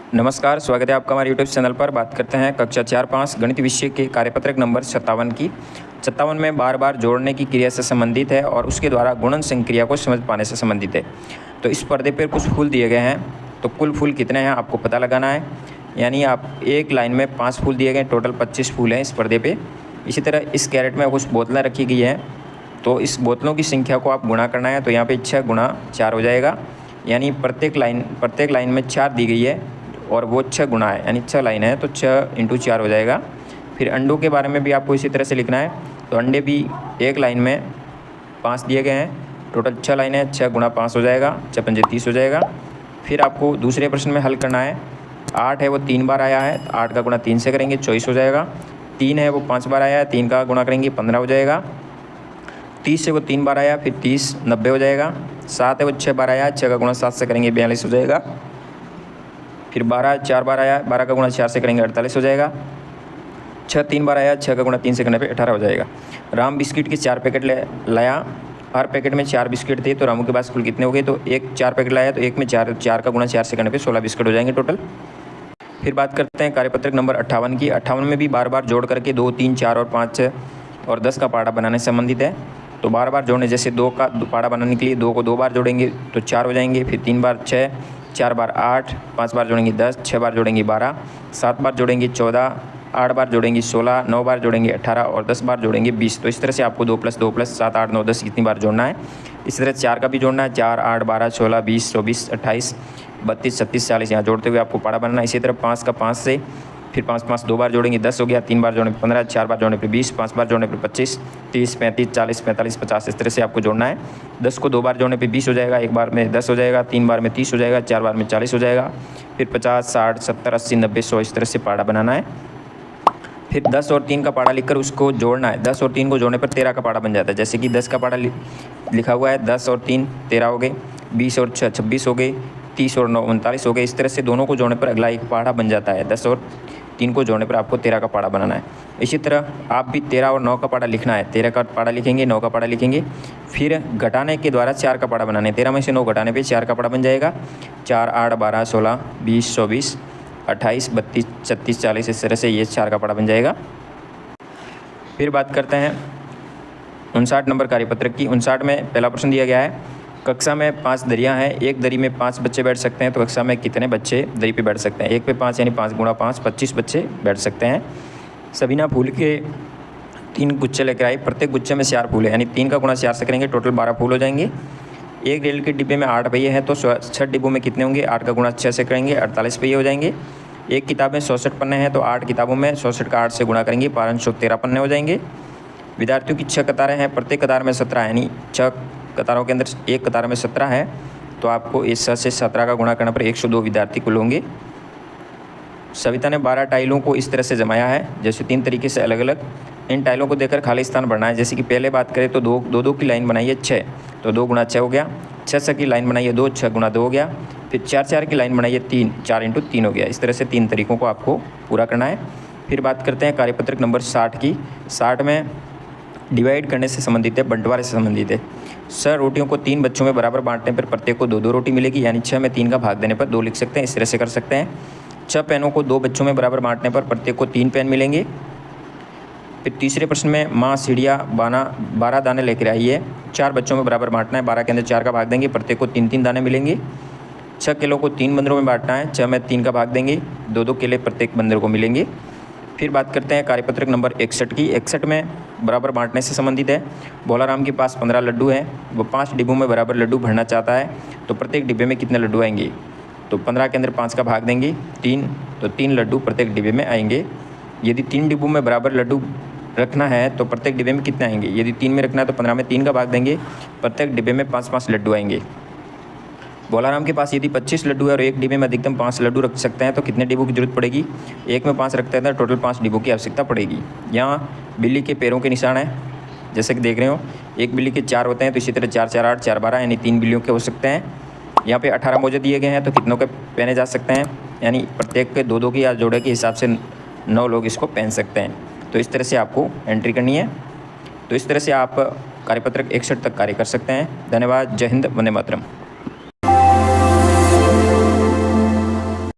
नमस्कार, स्वागत है आपका हमारे यूट्यूब चैनल पर। बात करते हैं कक्षा 4-5 गणित विषय के कार्यपत्रक नंबर 57 की। 57 में बार बार जोड़ने की क्रिया से संबंधित है और उसके द्वारा गुणन संक्रिया को समझ पाने से संबंधित है। तो इस पर्दे पर कुछ फूल दिए गए हैं, तो कुल फूल कितने हैं आपको पता लगाना है। यानी आप एक लाइन में 5 फूल दिए गए, टोटल 25 फूल हैं इस पर्दे पर। इसी तरह इस कैरेट में कुछ बोतलें रखी गई हैं, तो इस बोतलों की संख्या को आप गुणा करना है। तो यहाँ पे 6 गुणा 4 हो जाएगा, यानी प्रत्येक लाइन में 4 दी गई है और वो 6 गुणा है, यानी 6 लाइन है, तो 6 × 4 हो जाएगा। फिर अंडों के बारे में भी आपको इसी तरह से लिखना है। तो अंडे भी एक लाइन में 5 दिए गए हैं, टोटल 6 लाइन है, 6 गुणा 5 हो जाएगा, 6 पंजे 30 हो जाएगा। फिर आपको दूसरे प्रश्न में हल करना है। 8 है वो 3 बार आया है, तो 8 का गुणा 3 से करेंगे 24 हो जाएगा। 3 है वो 5 बार आया है, 3 का गुणा करेंगे 15 हो जाएगा। 30 से वो 3 बार आया, फिर 30 90 हो जाएगा। 7 है वो 6 बार आया, 6 का गुणा 7 से करेंगे 42 हो जाएगा। फिर 12 4 बार आया, 12 का गुणा 4 से करेंगे 48 हो जाएगा। 6 3 बार आया, 6 का गुणा 3 से करने पे 18 हो जाएगा। राम बिस्किट के 4 पैकेट लाया, हर पैकेट में 4 बिस्किट थे, तो रामू के पास कुल कितने हो गए। तो एक 4 पैकेट लाया, तो एक में 4 का गुणा 4 से करने पे 16 बिस्किट हो जाएंगे टोटल। फिर बात करते हैं कार्यपत्रक नंबर 58 की। 58 में भी बार बार जोड़ करके 2 3 4 और 5 और 10 का पाड़ा बनाने से संबंधित है। तो बार बार जोड़ने, जैसे 2 का पाड़ा बनाने के लिए 2 को 2 बार जोड़ेंगे तो 4 हो जाएंगे। फिर 3 बार 6, 4 बार 8, 5 बार जोड़ेंगे 10, 6 बार जोड़ेंगे 12, 7 बार जोड़ेंगे 14, 8 बार जोड़ेंगे 16, 9 बार जोड़ेंगे 18 और 10 बार जोड़ेंगे 20। तो इस तरह से आपको 2 + 2 + 7 8 9 10 इतनी बार जोड़ना है। इसी तरह 4 का भी जोड़ना है, 4 8 12 16 20 24 28 32 36 40 यहाँ जोड़ते हुए आपको पाड़ा बनाना है। इसी तरह 5 का 5 से, फिर 5 5 2 बार जोड़ेंगे 10 हो गया, 3 बार जोड़ने पर 15, 4 बार जोड़ने पर 20, 5 बार जोड़ने पर 25 30 35 40 45 50 इस तरह से आपको जोड़ना है। 10 को 2 बार जोड़ने पे 20 हो जाएगा, एक बार में 10 हो जाएगा, 3 बार में 30 हो जाएगा, 4 बार में 40 हो जाएगा। फिर 50 60 70 80 90 100 इस तरह से पाड़ा बनाना है। फिर 10 और 3 का पाड़ा लिखकर उसको जोड़ना है। 10 और 3 को जोड़ने पर 13 का पाड़ा बन जाता है। जैसे कि 10 का पाड़ा लिखा हुआ है, 10 और 3 13 हो गए, 20 और 6 26 हो गए, 30 और 9 39 हो गए। इस तरह से दोनों को जोड़ने पर अगला एक पाड़ा बन जाता है। 10 और 3 को जोड़ने पर आपको 13 का पाड़ा बनाना है। इसी तरह आप भी 13 और 9 का पाड़ा लिखना है। 13 का पाड़ा लिखेंगे, 9 का पाड़ा लिखेंगे, फिर घटाने के द्वारा 4 का पाड़ा बनाना है। 13 में से 9 घटाने पे 4 का पाड़ा बन जाएगा। 4 8 12 16 20 24 28 32 36 40 इस तरह से ये 4 का पाड़ा बन जाएगा। फिर बात करते हैं 59 नंबर कार्यपत्रक की। 59 में पहला प्रश्न दिया गया है, कक्षा में 5 दरियाँ हैं, एक दरी में 5 बच्चे बैठ सकते हैं, तो कक्षा में कितने बच्चे दरी पे बैठ सकते हैं। 1 पे 5 यानी 5 × 5 25 बच्चे बैठ सकते हैं। सबीना फूल के 3 गुच्छे लेकर आई, प्रत्येक गुच्छे में 4 फूल है, यानी 3 का गुणा 4 से करेंगे, टोटल 12 फूल हो जाएंगे। एक रेल के डिब्बे में 8 पहिए हैं, तो 6 डिब्बों में कितने होंगे। 8 का गुणा 6 से करेंगे 48 पहिए हो जाएंगे। एक किताब में 66 पन्ने हैं, तो 8 किताबों में 66 का 8 से गुणा करेंगे 513 पन्ने हो जाएंगे। विद्यार्थियों की 6 कतारें हैं, प्रत्येक कतार में 17 यानी 6 कतारों के अंदर एक कतार में 17 है, तो आपको इस 6 से 17 का गुणा करने पर 102 विद्यार्थी कुल होंगे। सविता ने 12 टाइलों को इस तरह से जमाया है, जैसे 3 तरीके से अलग अलग। इन टाइलों को देकर खाली स्थान भरना है। जैसे कि पहले बात करें तो 2 की लाइन बनाई है 6, तो 2 × 6 हो गया। 6 की लाइन बनाई है 2, 6 × 2 हो गया। फिर 4 की लाइन बनाई है 3, 4 × 3 हो गया। इस तरह से 3 तरीकों को आपको पूरा करना है। फिर बात करते हैं कार्यपत्रक नंबर 60 की। 60 में डिवाइड करने से संबंधित है, बंटवारे से संबंधित है। 6 रोटियों को 3 बच्चों में बराबर बांटने पर प्रत्येक को 2 रोटी मिलेगी, यानी 6 में 3 का भाग देने पर 2 लिख सकते हैं। इस तरह से कर सकते हैं। 6 पेनों को 2 बच्चों में बराबर बांटने पर प्रत्येक को 3 पेन मिलेंगे। फिर तीसरे प्रश्न में माँ सीढ़ियाँ 12 दाने लेकर आई है, 4 बच्चों में बराबर बांटना है, 12 के अंदर 4 का भाग देंगे, प्रत्येक को 3 दाने मिलेंगे। 6 केलों को 3 बंदरों में बांटना है, 6 में 3 का भाग देंगे, 2 केले प्रत्येक बंदर को मिलेंगे। फिर बात करते हैं कार्यपत्रक नंबर 61 की। 61 में बराबर बांटने से संबंधित है। भोलाराम के पास 15 लड्डू हैं, वो 5 डिब्बों में बराबर लड्डू भरना चाहता है, तो प्रत्येक डिब्बे में कितने लड्डू आएंगे। तो 15 के अंदर 5 का भाग देंगे 3, तो 3 लड्डू प्रत्येक डिब्बे में आएंगे। यदि 3 डिब्बों में बराबर लड्डू रखना है तो प्रत्येक डिब्बे में कितने आएंगे। यदि 3 में रखना है तो 15 में 3 का भाग देंगे, प्रत्येक डिब्बे में 5-5 लड्डू आएंगे। भोलाराम के पास यदि 25 लड्डू है और एक डिब्बे में अधिकतम 5 लड्डू रख सकते हैं, तो कितने डिब्बों की जरूरत पड़ेगी। एक में 5 रखते हैं तो टोटल 5 डिब्बों की आवश्यकता पड़ेगी। यहाँ बिल्ली के पैरों के निशान है, जैसे कि देख रहे हो। एक बिल्ली के 4 होते हैं, तो इसी तरह 4 4 8 4 12 यानी 3 बिल्लियों के हो सकते हैं। यहाँ पे 18 मोजे दिए गए हैं, तो कितनों के पहने जा सकते हैं, यानी प्रत्येक के 2 की या जोड़े के हिसाब से 9 लोग इसको पहन सकते हैं। तो इस तरह से आपको एंट्री करनी है। तो इस तरह से आप कार्यपत्रक 61 तक कार्य कर सकते हैं। धन्यवाद। जय हिंद, वंदे मातरम।